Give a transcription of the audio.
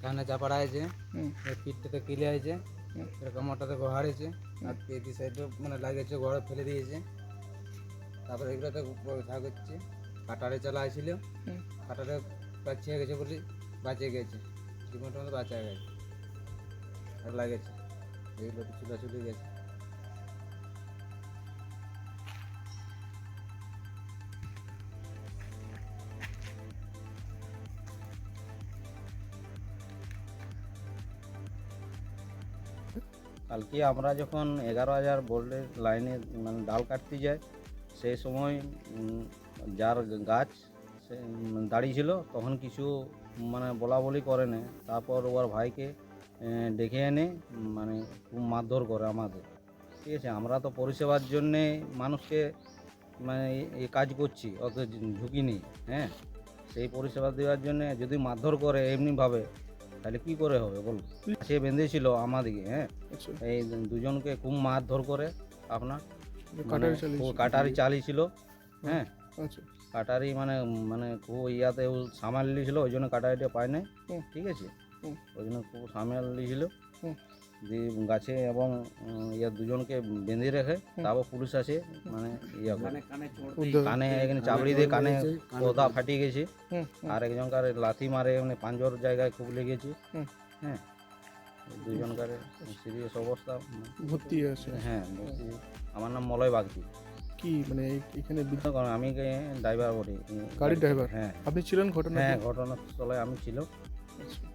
কানে চাপাড়া আছে, হুম পিঠটাতে কিলে আছে, হুম কোমরটাতে হারিয়েছে, আর এই সাইডে মানে লাগিয়েছে, ঘরে ফেলে দিয়েছে। তারপরে এগুলোতে ঘা করছে। কাটারে চালা আসছিল, হুম। কাটারে বাঁচিয়ে গেছে বলে বাঁচিয়ে গেছে, জীবনটা মতো বাঁচা গেছে। আর লাগেছে এগুলো তো চুলাচুলি গেছে। কালকে আমরা যখন 11,000 ভোল্টের লাইনে মানে ডাল কাটতে যাই, সেই সময় যার গাছ সে দাঁড়িয়ে ছিল, তখন কিছু মানে বলা বলি করে না। তারপর ওর ভাইকে ডেকে এনে মানে খুব মারধর করে আমাদের। ঠিক আছে, আমরা তো পরিষেবার জন্যে মানুষকে মানে এই কাজ করছি, অত ঝুঁকি নেই। হ্যাঁ, সেই পরিষেবা দেওয়ার জন্যে যদি মারধর করে এমনিভাবে, তাহলে কি করে হবে বলুন? সে বেঁধেছিল আমাদেরকে। হ্যাঁ, আচ্ছা, এই দুজনকে খুব মারধর করে আপনার মানে কাটারি চালিয়েছে। কাটারি চালিয়েছিল। হুম, হ্যাঁ, আচ্ছা। কাটারি মানে মানে খুব ইয়াতে সামাল নিয়েছিল, ওই জন্য কাটারিটা পায় নাই। হুম ঠিক আছে, হুম ওই জন্য খুব সামাল নিয়েছিল। হুম দিয়ে গাছে এবং ইয়া দুজনকে বেঁধে রেখে, তারপর পুলিশ আছে মানে ইয়া করে উদ্ধার। কানে এখানে চাবড়ি দিয়ে কানে পর্দা ফাটিয়ে গেছে। হুম হুম আর একজনকার লাথি মারে মানে পাঁজর জায়গায় খুব লেগেছে। হুম। হ্যাঁ, দুজনকার সিরিয়াস অবস্থা। ভর্তি আছে। হ্যাঁ, বলছি, আমার নাম মলয় বাগদি। কি মানে এখানে কারণ আমি ড্রাইভার বলি গাড়ির ড্রাইভার? হ্যাঁ আপনি ছিলেন ঘটনাতে? হ্যাঁ, ঘটনাস্থলে আমি ছিল। আচ্ছা।